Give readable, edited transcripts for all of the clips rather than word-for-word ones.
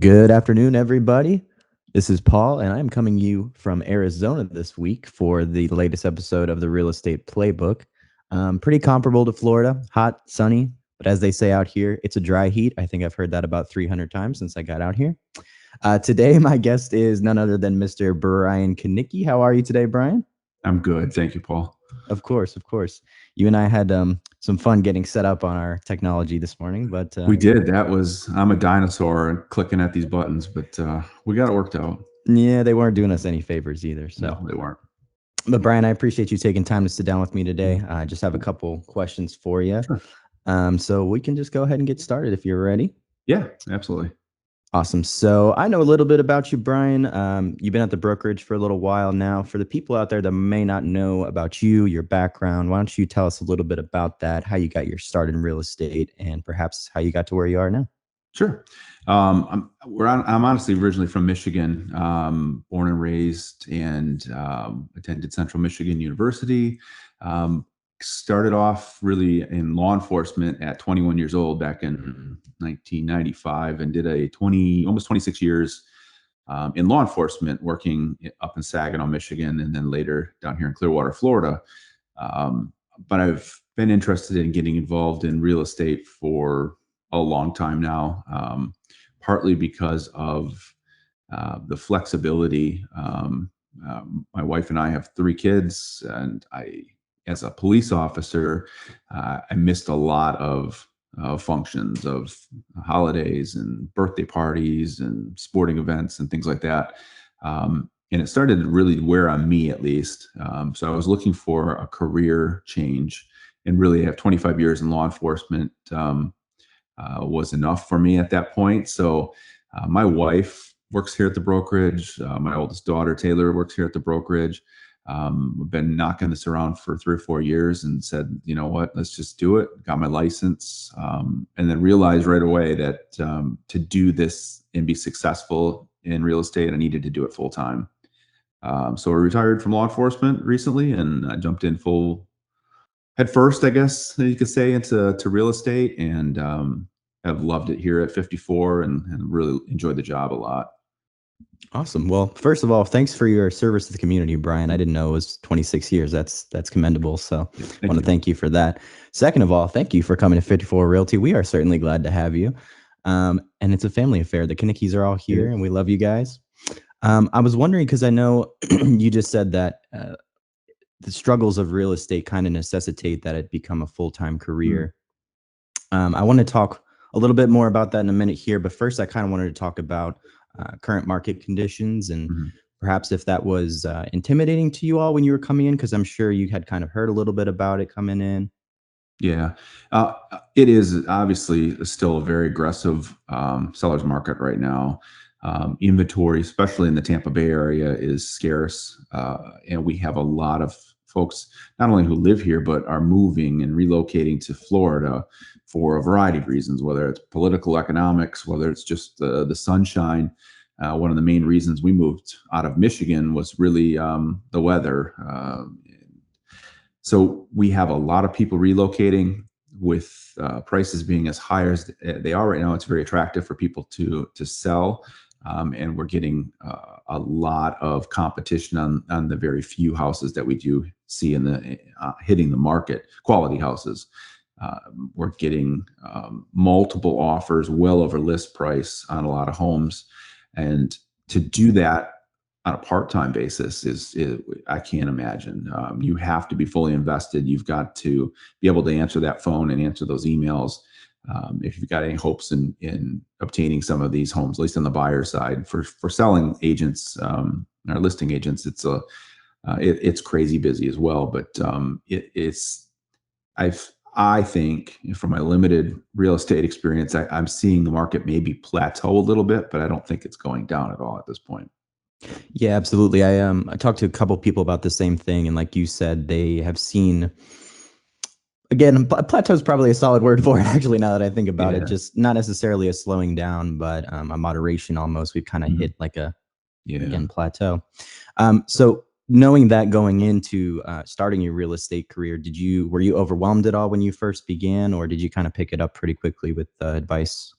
Good afternoon, everybody. This is Paul, and I'm coming you from Arizona this week for the latest episode of the Real Estate Playbook. Pretty comparable to Florida, hot, sunny, but as they say out here, it's a dry heat. I think I've heard that about 300 times since I got out here. Today, my guest is none other than Mr. Brian Kanicki. How are you today, Brian? I'm good. Thank you, Paul. Of course, of course. You and I had some fun getting set up on our technology this morning, but We did. I'm a dinosaur and clicking at these buttons, but we got it worked out. yeah, they weren't doing us any favors either. So No, they weren't. But Brian, I appreciate you taking time to sit down with me today. I just have a couple questions for you. Sure. So we can just go ahead and get started if you're ready. Yeah, absolutely. Awesome. So I know a little bit about you, Brian. You've been at the brokerage for a little while now. For the people out there that may not know about you, your background, why don't you tell us a little bit about that, how you got your start in real estate, and perhaps how you got to where you are now? Sure. I'm honestly originally from Michigan, born and raised, and attended Central Michigan University. Started off really in law enforcement at 21 years old back in 1995, and did almost 26 years in law enforcement, working up in Saginaw, Michigan, and then later down here in Clearwater, Florida. But I've been interested in getting involved in real estate for a long time now, partly because of the flexibility. My wife and I have 3 kids, and as a police officer, I missed a lot of functions of holidays and birthday parties and sporting events and things like that. And it started to really wear on me, at least. So I was looking for a career change, and really have 25 years in law enforcement was enough for me at that point. So my wife works here at the brokerage. My oldest daughter, Taylor, works here at the brokerage. We've been knocking this around for 3 or 4 years, and said, you know what, let's just do it. Got my license, and then realized right away that to do this and be successful in real estate, I needed to do it full time. So I retired from law enforcement recently, and I jumped in full head first, I guess you could say, into real estate, and have loved it here at 54, and really enjoyed the job a lot. Awesome. Well, first of all, thanks for your service to the community, Brian. I didn't know it was 26 years. That's commendable. So I want to thank you for that. Second of all, thank you for coming to 54 Realty. We are certainly glad to have you. And it's a family affair. The Kanickis are all here, and we love you guys. I was wondering, because I know you just said that the struggles of real estate kind of necessitate that it become a full-time career. I want to talk a little bit more about that in a minute here, but first I kind of wanted to talk about current market conditions, and perhaps if that was intimidating to you all when you were coming in, because I'm sure you had kind of heard a little bit about it coming in. Yeah, it is obviously still a very aggressive seller's market right now. Inventory, especially in the Tampa Bay area, is scarce, and we have a lot of folks not only who live here but are moving and relocating to Florida for a variety of reasons, whether it's political economics, whether it's just the sunshine. One of the main reasons we moved out of Michigan was really the weather. So we have a lot of people relocating, with prices being as high as they are right now. It's very attractive for people to sell. And we're getting a lot of competition on the very few houses that we do see in the hitting the market, quality houses. We're getting multiple offers well over list price on a lot of homes. And to do that on a part-time basis is I can't imagine. You have to be fully invested. You've got to be able to answer that phone and answer those emails. If you've got any hopes in obtaining some of these homes, at least on the buyer side. For selling agents, our listing agents, it's crazy busy as well. But I think from my limited real estate experience, I'm seeing the market maybe plateau a little bit, but I don't think it's going down at all at this point. Yeah, absolutely. I talked to a couple people about the same thing, and like you said, they have seen, again, plateau is probably a solid word for it, actually, now that I think about it. Just not necessarily a slowing down, but a moderation almost. We've kind of hit like a, again, plateau. So knowing that going into starting your real estate career, were you overwhelmed at all when you first began, or did you kind of pick it up pretty quickly with advice?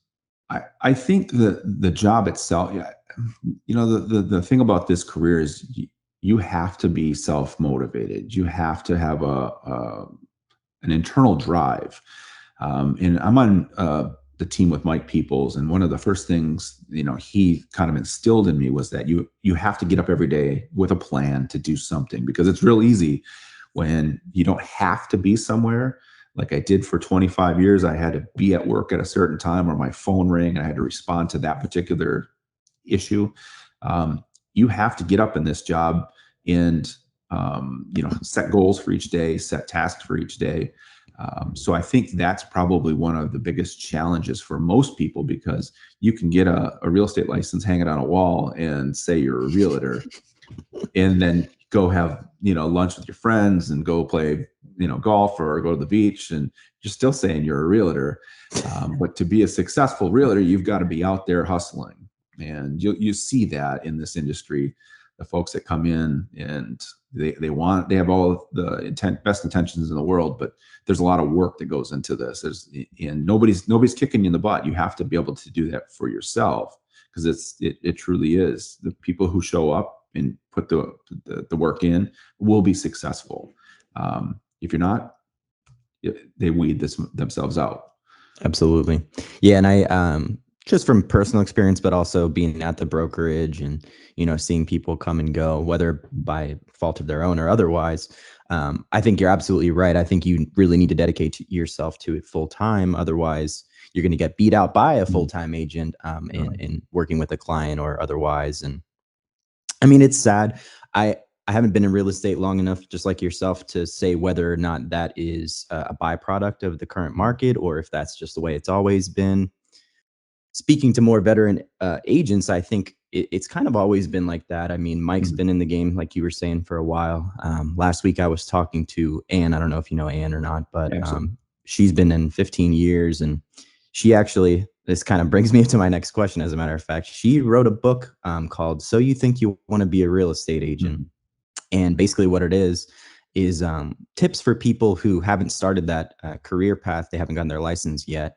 I think the job itself, yeah, the thing about this career is you have to be self-motivated. You have to have an internal drive. And I'm on the team with Mike Peoples, and one of the first things he kind of instilled in me was that you have to get up every day with a plan to do something, because it's real easy when you don't have to be somewhere. Like I did for 25 years, I had to be at work at a certain time, or my phone rang and I had to respond to that particular issue. You have to get up in this job and set goals for each day, set tasks for each day. So I think that's probably one of the biggest challenges for most people, because you can get a real estate license, hang it on a wall, and say you're a realtor, and then go have lunch with your friends and go play golf or go to the beach, and you're still saying you're a realtor. But to be a successful realtor, you've got to be out there hustling, and you see that in this industry. The folks that come in and they have all the best intentions in the world, but there's a lot of work that goes into this. And nobody's kicking you in the butt. You have to be able to do that for yourself, because it truly is. The people who show up and put the work in will be successful. If you're not, they weed themselves out. Absolutely. Yeah. And I, just from personal experience, but also being at the brokerage and, seeing people come and go, whether by fault of their own or otherwise, I think you're absolutely right. I think you really need to dedicate yourself to it full time. Otherwise, you're going to get beat out by a full-time agent in working with a client or otherwise. And I mean, it's sad. I haven't been in real estate long enough, just like yourself, to say whether or not that is a byproduct of the current market or if that's just the way it's always been. Speaking to more veteran agents, I think it's kind of always been like that. I mean, Mike's been in the game, like you were saying, for a while. Last week, I was talking to Ann. I don't know if you know Ann or not, but she's been in 15 years. And she actually, this kind of brings me to my next question, as a matter of fact. She wrote a book called So You Think You Want to Be a Real Estate Agent? And basically what it is tips for people who haven't started that career path. They haven't gotten their license yet.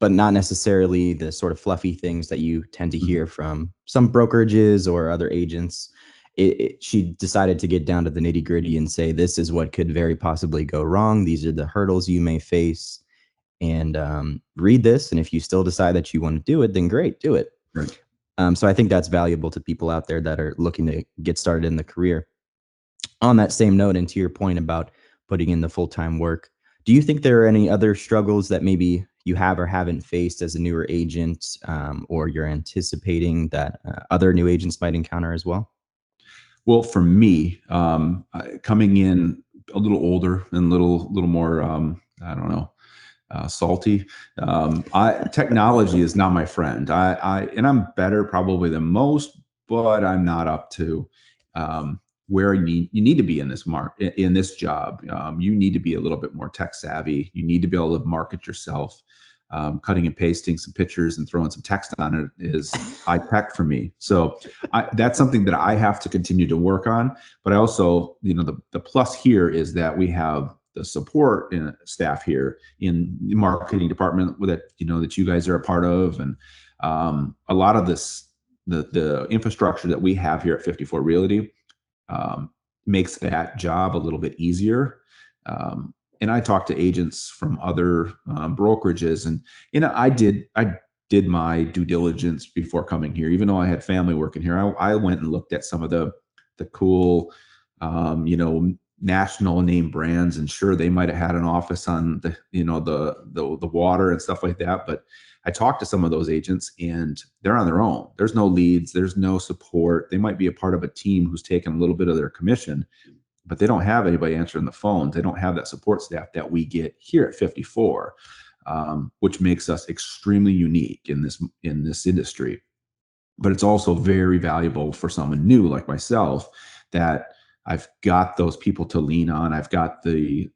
But not necessarily the sort of fluffy things that you tend to hear from some brokerages or other agents. She decided to get down to the nitty gritty and say, this is what could very possibly go wrong. These are the hurdles you may face. And read this. And if you still decide that you want to do it, then great, do it. Right. So I think that's valuable to people out there that are looking to get started in the career. On that same note, and to your point about putting in the full-time work, do you think there are any other struggles that maybe you have or haven't faced as a newer agent, or you're anticipating that other new agents might encounter as well? Well, for me, coming in a little older and a little more, I don't know, salty. Technology is not my friend. And I'm better probably than most, but I'm not up to where you need to be in this job. You need to be a little bit more tech savvy. You need to be able to market yourself. Cutting and pasting some pictures and throwing some text on it is high tech for me. So that's something that I have to continue to work on. But I also, the plus here is that we have the support staff here in the marketing department that you guys are a part of, and a lot of this, the infrastructure that we have here at 54 Realty makes that job a little bit easier. And I talked to agents from other brokerages, and I did my due diligence before coming here. Even though I had family working here, I went and looked at some of the cool, national name brands, and sure, they might have had an office on the water and stuff like that. But I talked to some of those agents, and they're on their own. There's no leads. There's no support. They might be a part of a team who's taking a little bit of their commission, but they don't have anybody answering the phones. They don't have that support staff that we get here at 54, which makes us extremely unique in this industry. But it's also very valuable for someone new like myself, that I've got those people to lean on. I've got the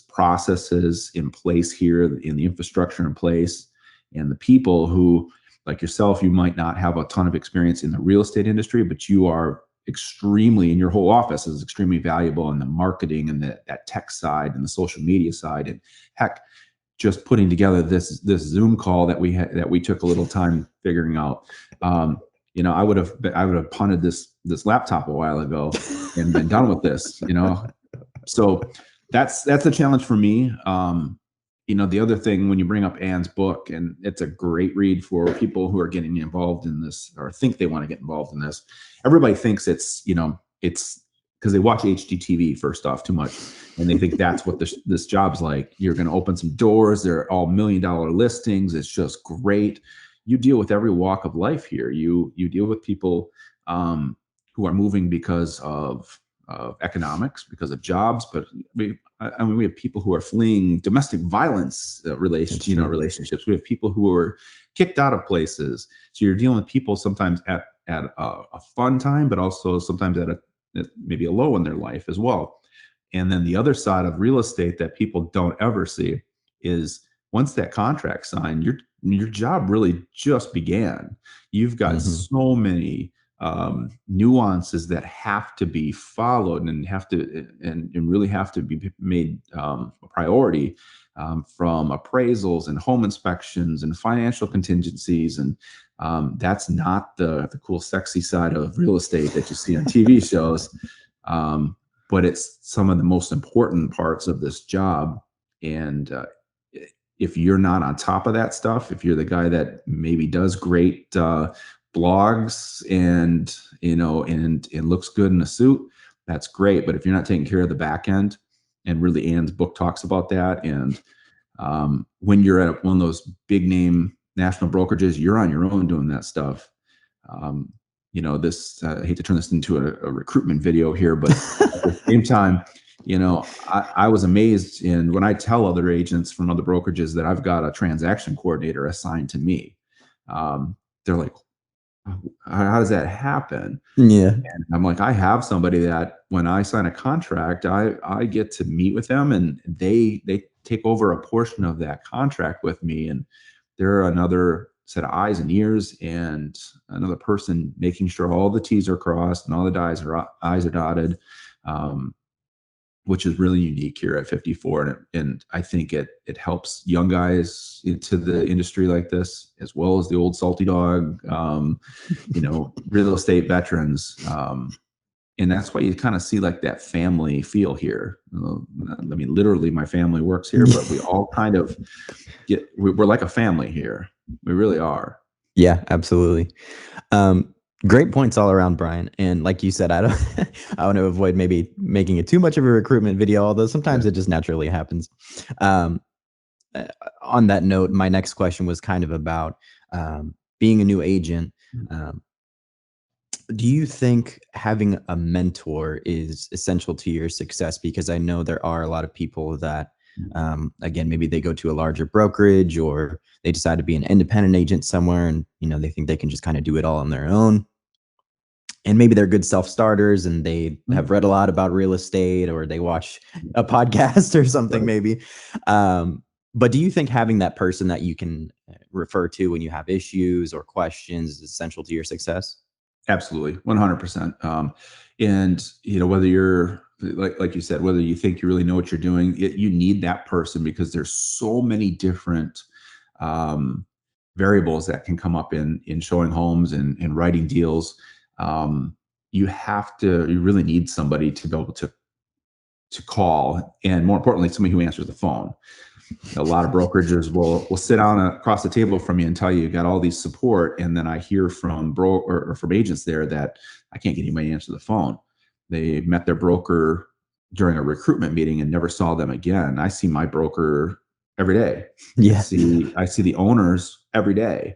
processes in place here, in the infrastructure in place, and the people who, like yourself, you might not have a ton of experience in the real estate industry, but you are extremely, and your whole office is extremely valuable in the marketing and that tech side and the social media side. And heck, just putting together this Zoom call that we took a little time figuring out. I would have punted this laptop a while ago and been done with this. So that's a challenge for me. The other thing, when you bring up Anne's book, and it's a great read for people who are getting involved in this or think they want to get involved in this. Everybody thinks it's because they watch HGTV first off too much, and they think that's what this job's like. You're going to open some doors. They're all $1 million listings. It's just great. You deal with every walk of life here. You deal with people who are moving because of economics, because of jobs, but we have people who are fleeing domestic violence relationships. We have people who are kicked out of places. So you're dealing with people sometimes at a fun time, but also sometimes at maybe a low in their life as well. And then the other side of real estate that people don't ever see is once that contract's signed, your job really just began. You've got so many nuances that have to be followed and really have to be made a priority, from appraisals and home inspections and financial contingencies. And that's not the cool, sexy side of real estate that you see on TV shows. But it's some of the most important parts of this job. And if you're not on top of that stuff, if you're the guy that maybe does great blogs and looks good in a suit, that's great. But if you're not taking care of the back end, and really Anne's book talks about that, and when you're at one of those big name national brokerages, you're on your own doing that stuff. I hate to turn this into a recruitment video here, but at the same time, I was amazed when I tell other agents from other brokerages that I've got a transaction coordinator assigned to me. They're like, how does that happen? Yeah. And I'm like, I have somebody that when I sign a contract, I get to meet with them, and they take over a portion of that contract with me. And they're another set of eyes and ears and another person making sure all the T's are crossed and all the I's are dotted, which is really unique here at 54. And I think it helps young guys into the industry like this, as well as the old salty dog, real estate veterans. And that's why you kind of see like that family feel here. Literally my family works here, but we all kind of we're like a family here. We really are. Yeah, absolutely. Great points all around, Brian. And like you said, I want to avoid maybe making it too much of a recruitment video, although sometimes it just naturally happens. On that note, my next question was kind of about being a new agent. Do you think having a mentor is essential to your success? Because I know there are a lot of people that, again, maybe they go to a larger brokerage or they decide to be an independent agent somewhere, and they think they can just kind of do it all on their own. And maybe they're good self-starters and they have read a lot about real estate, or they watch a podcast or something, maybe. But do you think having that person that you can refer to when you have issues or questions is essential to your success? Absolutely, 100%. And whether you're like you said, whether you think you really know what you're doing, you need that person, because there's so many different variables that can come up in showing homes and writing deals. You really need somebody to be able to call, and more importantly, somebody who answers the phone. A lot of brokerages will sit down across the table from you and tell you got all these support, and then I hear from from agents there that I can't get anybody to answer the phone. They met their broker during a recruitment meeting and never saw them again. I see my broker every day. Yeah. I see the owners every day.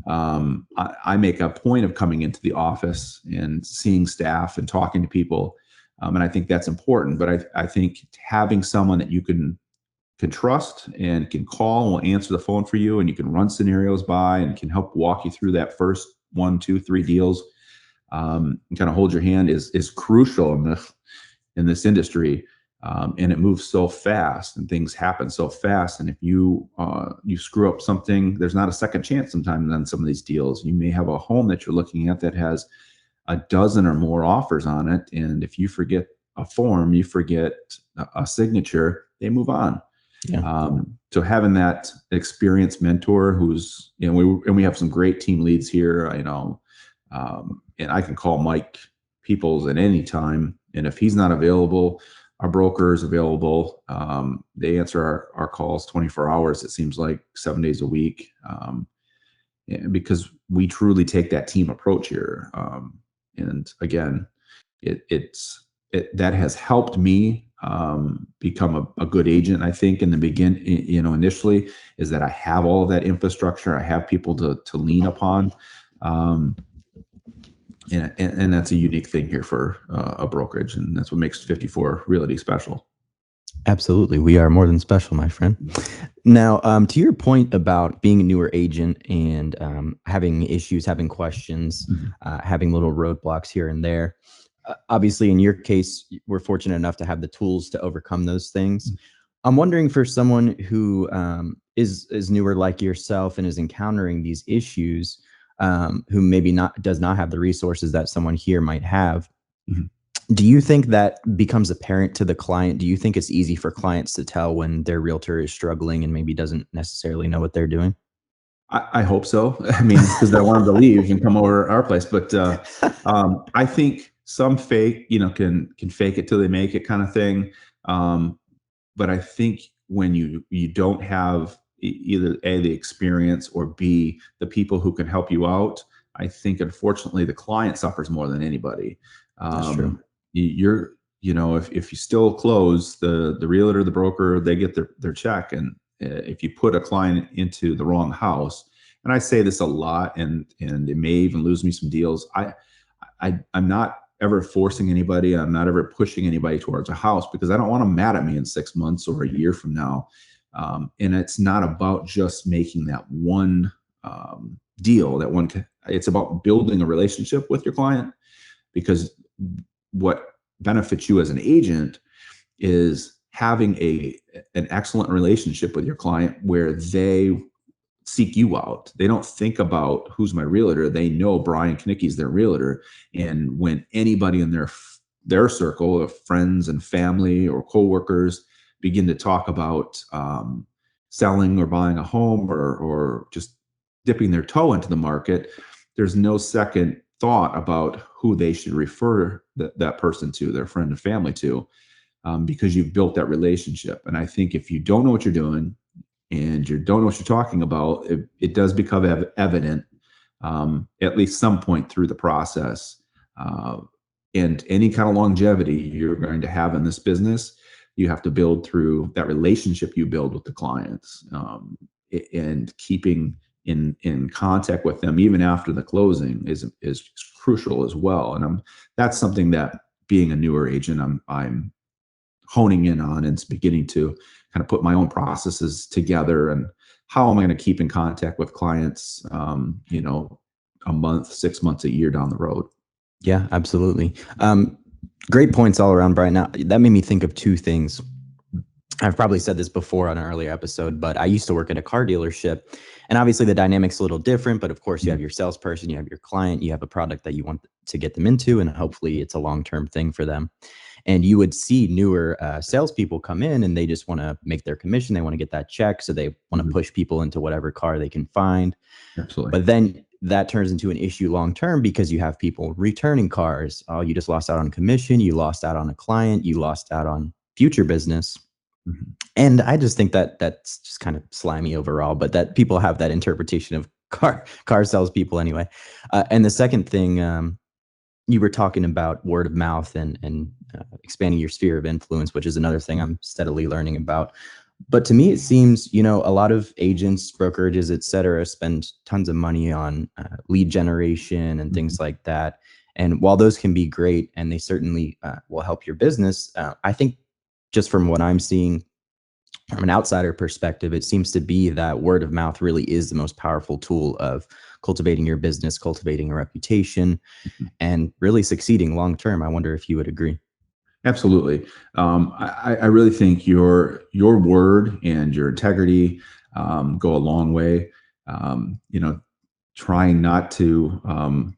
I make a point of coming into the office and seeing staff and talking to people, and I think that's important. But I think having someone that you can trust and can call and will answer the phone for you, and you can run scenarios by and can help walk you through that first 1, 2, 3 deals, and kind of hold your hand is crucial in this industry. And it moves so fast and things happen so fast. And if you screw up something, there's not a second chance sometimes on some of these deals. You may have a home that you're looking at that has a dozen or more offers on it, and if you forget a form, you forget a signature, they move on. Yeah. So having that experienced mentor who's, we have some great team leads here, and I can call Mike Peoples at any time. And if he's not available, our broker is available. They answer our calls 24 hours. It seems like 7 days a week. Because we truly take that team approach here. And again, that has helped me become a good agent. I think in the initially is that I have all of that infrastructure. I have people to lean upon. And that's a unique thing here for a brokerage. And that's what makes 54 Realty special. Absolutely. We are more than special, my friend. Now, to your point about being a newer agent and having issues, having questions, having little roadblocks here and there. Obviously, in your case, we're fortunate enough to have the tools to overcome those things. I'm wondering for someone who is newer like yourself and is encountering these issues, who maybe does not have the resources that someone here might have. Do you think that becomes apparent to the client? Do you think it's easy for clients to tell when their realtor is struggling and maybe doesn't necessarily know what they're doing? I hope so. I mean, because I want them to leave and come over our place. But I think some fake, can fake it till they make it kind of thing. But I think when you don't have either A, the experience, or B, the people who can help you out, I think unfortunately the client suffers more than anybody. That's true. If you still close, the realtor, the broker, they get their check. And if you put a client into the wrong house, and I say this a lot, and it may even lose me some deals. I'm not ever forcing anybody. I'm not ever pushing anybody towards a house because I don't want them mad at me in 6 months or a year from now. And it's not about just making that one deal. It's about building a relationship with your client, because what benefits you as an agent is having an excellent relationship with your client where they seek you out. They don't think about who's my realtor. They know Brian Kanicki is their realtor. And when anybody in their circle of friends and family or coworkers begin to talk about selling or buying a home or just dipping their toe into the market, there's no second thought about who they should refer that person to, their friend and family to, because you've built that relationship. And I think if you don't know what you're doing and you don't know what you're talking about, it does become evident at least some point through the process. And any kind of longevity you're going to have in this business, you have to build through that relationship you build with the clients, and keeping in contact with them even after the closing is crucial as well. And that's something that, being a newer agent, I'm honing in on, and it's beginning to kind of put my own processes together. And how am I going to keep in contact with clients, a month, 6 months, a year down the road? Yeah, absolutely. Great points all around, Brian. Now, that made me think of two things. I've probably said this before on an earlier episode, but I used to work at a car dealership, and obviously the dynamic's a little different, but of course you have your salesperson, you have your client, you have a product that you want to get them into, and hopefully it's a long-term thing for them. And you would see newer salespeople come in and they just want to make their commission. They want to get that check. So they want to push people into whatever car they can find. Absolutely. But then that turns into an issue long-term because you have people returning cars. Oh, you just lost out on commission. You lost out on a client. You lost out on future business. And I just think that that's just kind of slimy overall, but that people have that interpretation of car salespeople anyway. And the second thing, you were talking about word of mouth and expanding your sphere of influence, which is another thing I'm steadily learning about. But to me, it seems, a lot of agents, brokerages, et cetera, spend tons of money on lead generation and things like that. And while those can be great and they certainly will help your business, I think just from what I'm seeing from an outsider perspective, it seems to be that word of mouth really is the most powerful tool of cultivating your business, cultivating a reputation, and really succeeding long term. I wonder if you would agree. Absolutely. I really think your word and your integrity go a long way. Trying not to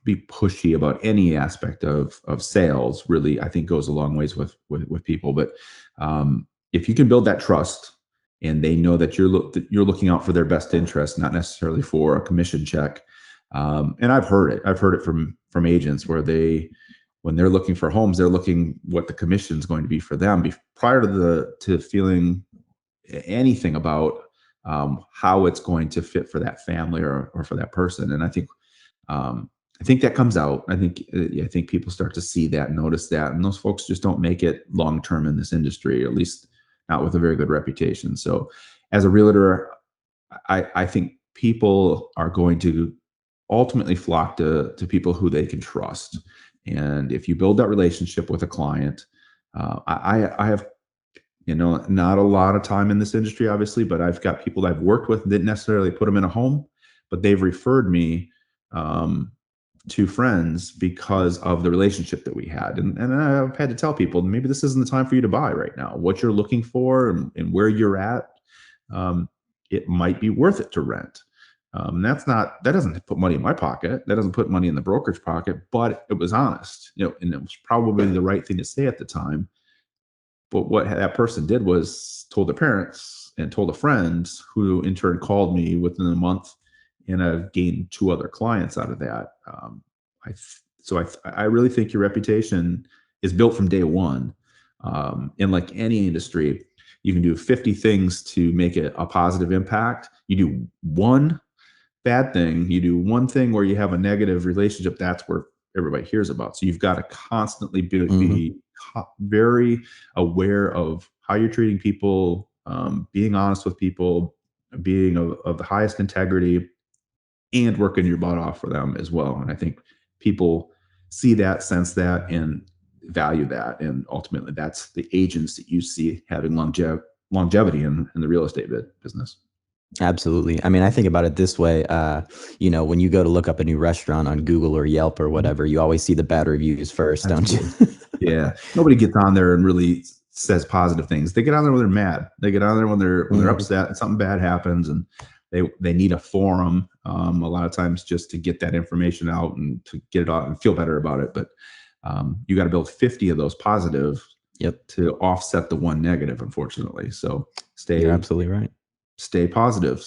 be pushy about any aspect of sales really, I think, goes a long ways with people. But if you can build that trust and they know that you're looking out for their best interest, not necessarily for a commission check. And I've heard it from agents where when they're looking for homes, they're looking what the commission is going to be for them prior to feeling anything about how it's going to fit for that family or for that person. And I think that comes out. I think people start to see that, notice that, and those folks just don't make it long term in this industry, at least not with a very good reputation. So, as a realtor, I think people are going to ultimately flock to people who they can trust. And if you build that relationship with a client, I have, not a lot of time in this industry, obviously, but I've got people that I've worked with, didn't necessarily put them in a home, but they've referred me to friends because of the relationship that we had. And I've had to tell people, maybe this isn't the time for you to buy right now. What you're looking for and where you're at, it might be worth it to rent. That doesn't put money in my pocket. That doesn't put money in the brokerage pocket, but it was honest, and it was probably the right thing to say at the time. But what that person did was told their parents and told a friend, who in turn called me within a month, and I've gained 2 other clients out of that. I really think your reputation is built from day one. In like any industry, you can do 50 things to make it a positive impact. You do one bad thing, you do one thing where you have a negative relationship, that's where everybody hears about. So you've got to constantly be very aware of how you're treating people, being honest with people, being of the highest integrity, and working your butt off for them as well. And I think people see that, sense that, and value that. And ultimately, that's the agents that you see having longevity in the real estate business. Absolutely. I mean, I think about it this way. When you go to look up a new restaurant on Google or Yelp or whatever, you always see the bad reviews first, Absolutely. don't you? Yeah. Nobody gets on there and really says positive things. They get on there when they're mad. They get on there when they're upset and something bad happens, and they need a forum a lot of times just to get that information out and to get it out and feel better about it. But you got to build 50 of those positive to offset the one negative, unfortunately. So You're absolutely right. Stay positive,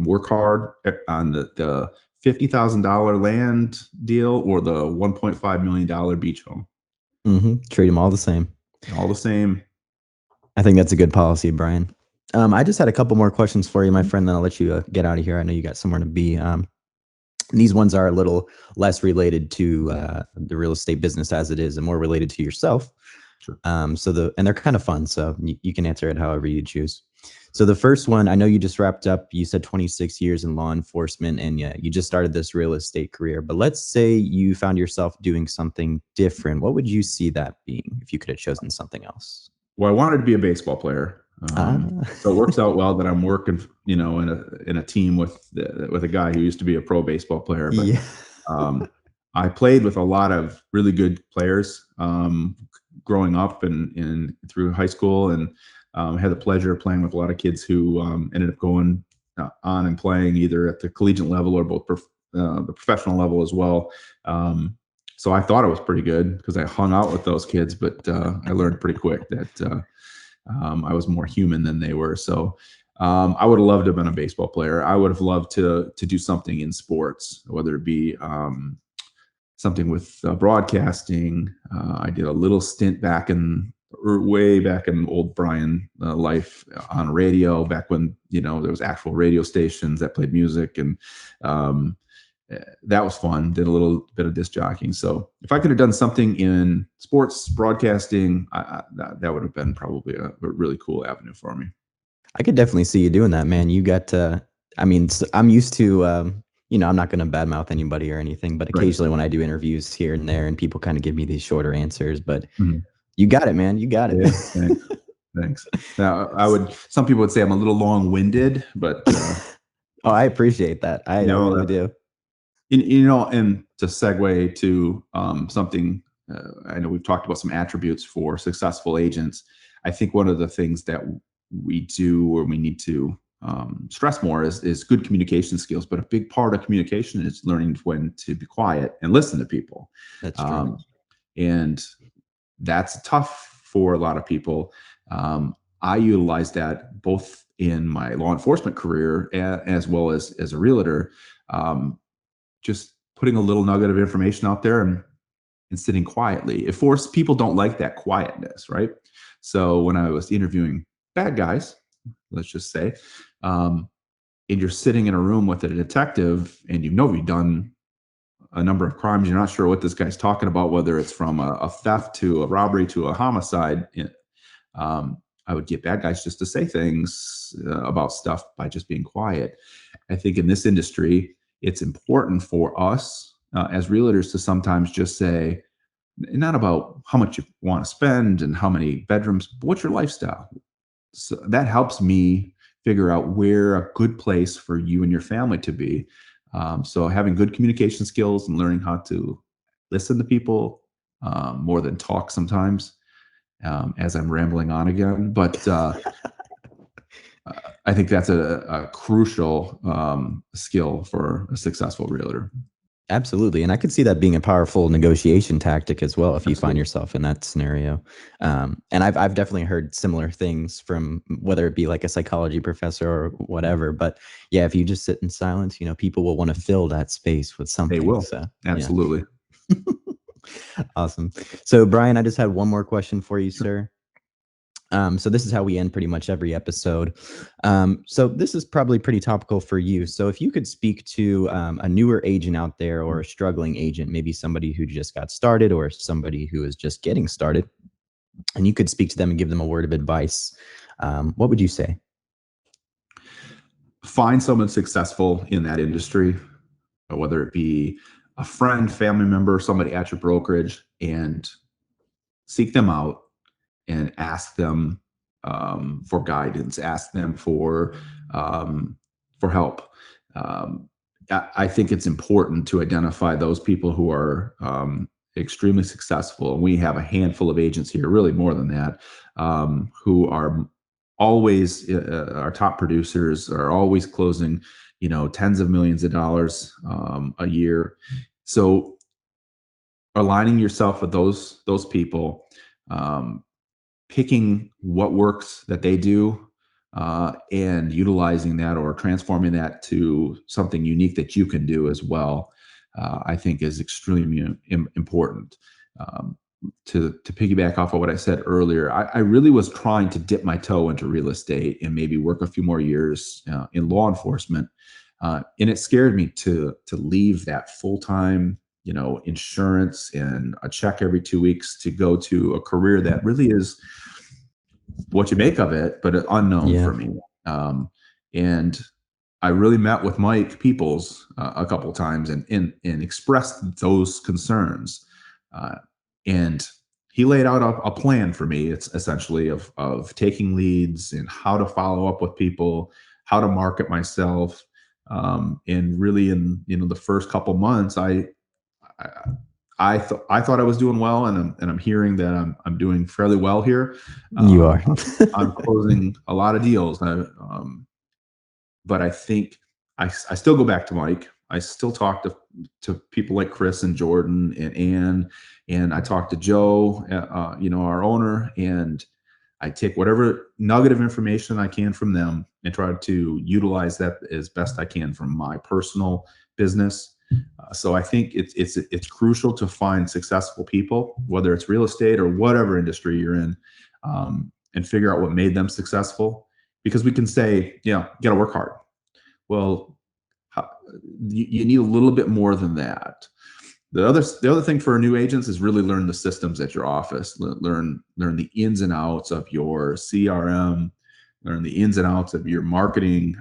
work hard on the $50,000 land deal or the $1.5 million beach home. Treat them all the same. All the same. I think that's a good policy, Brian. I just had a couple more questions for you, my friend, then I'll let you get out of here. I know you got somewhere to be. These ones are a little less related to the real estate business as it is, and more related to yourself. Sure. And they're kind of fun, so you can answer it however you choose. So the first one, I know you just wrapped up, you said 26 years in law enforcement, and you just started this real estate career. But let's say you found yourself doing something different. What would you see that being if you could have chosen something else? Well, I wanted to be a baseball player. So it works out well that I'm working, in a team with a guy who used to be a pro baseball player. But I played with a lot of really good players growing up and through high school, and had the pleasure of playing with a lot of kids who ended up going on and playing either at the collegiate level or both the professional level as well. So I thought I was pretty good because I hung out with those kids, but I learned pretty quick that I was more human than they were. So I would have loved to have been a baseball player. I would have loved to do something in sports, whether it be something with broadcasting. I did a little stint way back in old Brian life on radio, back when there was actual radio stations that played music, and that was fun. Did a little bit of disc jockeying. So if I could have done something in sports broadcasting, that would have been probably a really cool avenue for me. I could definitely see you doing that, man. You got I'm used to I'm not going to badmouth anybody or anything, but occasionally when I do interviews here and there and people kind of give me these shorter answers, but you got it, man. You got it. Yeah, thanks. Now, some people would say I'm a little long-winded, but oh, I appreciate that. I really do. And to segue to something, I know we've talked about some attributes for successful agents. I think one of the things that we do or we need to stress more is good communication skills. But a big part of communication is learning when to be quiet and listen to people. That's true. And that's tough for a lot of people. I utilized that both in my law enforcement career as well as a realtor. Just putting a little nugget of information out there and sitting quietly. Of course, people don't like that quietness, right? So when I was interviewing bad guys, let's just say, and you're sitting in a room with a detective and you've done a number of crimes, you're not sure what this guy's talking about, whether it's from a theft to a robbery to a homicide. I would get bad guys just to say things about stuff by just being quiet. I think in this industry, it's important for us as realtors to sometimes just say, not about how much you want to spend and how many bedrooms, but what's your lifestyle? So that helps me figure out where a good place for you and your family to be. So having good communication skills and learning how to listen to people more than talk sometimes, as I'm rambling on again. But I think that's a crucial skill for a successful realtor. Absolutely. And I could see that being a powerful negotiation tactic as well if you find Absolutely. yourself in that scenario. And I've definitely heard similar things from whether it be like a psychology professor or whatever. But yeah, if you just sit in silence, people will want to fill that space with something. They will. So Absolutely. yeah. Awesome. So Brian, I just had one more question for you, sir. So this is how we end pretty much every episode. So this is probably pretty topical for you. So if you could speak to a newer agent out there or a struggling agent, maybe somebody who just got started or somebody who is just getting started, and you could speak to them and give them a word of advice, what would you say? Find someone successful in that industry, whether it be a friend, family member, somebody at your brokerage, and seek them out and ask them for guidance, ask them for help. I think it's important to identify those people who are extremely successful. And we have a handful of agents here, really more than that, who are always our top producers, are always closing, tens of millions of dollars a year. So aligning yourself with those people, picking what works that they do, and utilizing that or transforming that to something unique that you can do as well, I think is extremely important. To piggyback off of what I said earlier, I really was trying to dip my toe into real estate and maybe work a few more years in law enforcement. And it scared me to leave that full-time, insurance and a check every 2 weeks to go to a career that really is what you make of it, but unknown for me. And I really met with Mike Peoples a couple of times and expressed those concerns. And he laid out a plan for me. It's essentially of taking leads and how to follow up with people, how to market myself. And really in, the first couple months, I thought I was doing well, and I'm hearing that I'm doing fairly well here. You are. I'm closing a lot of deals, but I think I still go back to Mike. I still talk to people like Chris and Jordan and Ann, and I talk to Joe, our owner, and I take whatever nugget of information I can from them and try to utilize that as best I can from my personal business. So I think it's crucial to find successful people, whether it's real estate or whatever industry you're in, and figure out what made them successful. Because we can say, you got to work hard. Well, you need a little bit more than that. The other thing for new agents is really learn the systems at your office. Learn the ins and outs of your CRM. Learn the ins and outs of your marketing,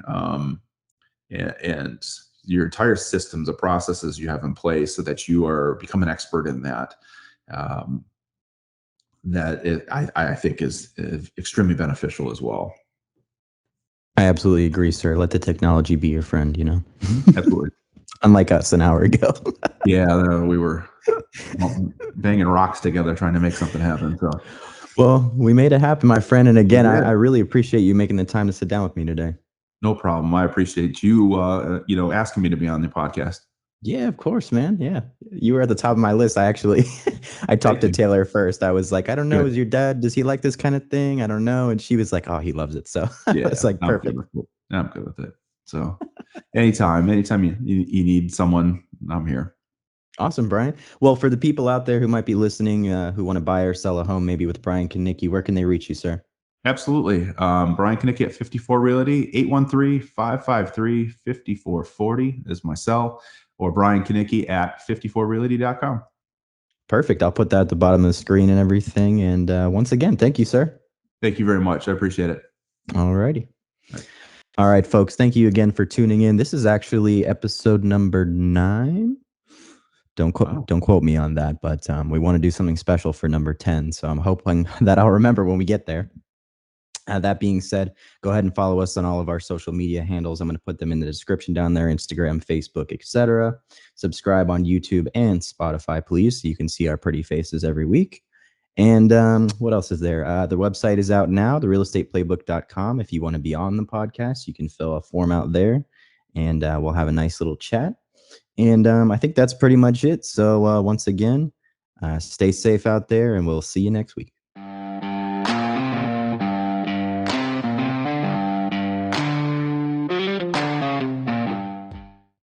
and your entire systems of processes you have in place, so that you become an expert in that. I think is extremely beneficial as well. I absolutely agree, sir. Let the technology be your friend, Absolutely. Unlike us an hour ago. Yeah, we were banging rocks together trying to make something happen. So, well, we made it happen, my friend. And again, I really appreciate you making the time to sit down with me today. No problem. I appreciate you, asking me to be on the podcast. Yeah, of course, man. Yeah. You were at the top of my list. I actually I talked Thank to you. Taylor first. I was like, I don't know, Good. is your dad, does he like this kind of thing? I don't know. And she was like, oh, he loves it. So Yeah, it's like I'm good perfect. with it. I'm good with it. So anytime you need someone, I'm here. Awesome, Brian. Well, for the people out there who might be listening, who want to buy or sell a home, maybe with Brian Kanicki, where can they reach you, sir? Absolutely. Brian Kanicki at 54 Realty, 813-553-5440 is my cell, or Brian Kanicki at 54realty.com. Perfect. I'll put that at the bottom of the screen and everything. And once again, thank you, sir. Thank you very much. I appreciate it. All righty. All right. All right, folks. Thank you again for tuning in. This is actually episode number 9. Wow. Don't quote me on that, but we want to do something special for number 10. So I'm hoping that I'll remember when we get there. That being said, go ahead and follow us on all of our social media handles. I'm going to put them in the description down there: Instagram, Facebook, etc. Subscribe on YouTube and Spotify, please, so you can see our pretty faces every week. And what else is there? The website is out now, therealestateplaybook.com. If you want to be on the podcast, you can fill a form out there, and we'll have a nice little chat. And I think that's pretty much it. So once again, stay safe out there, and we'll see you next week.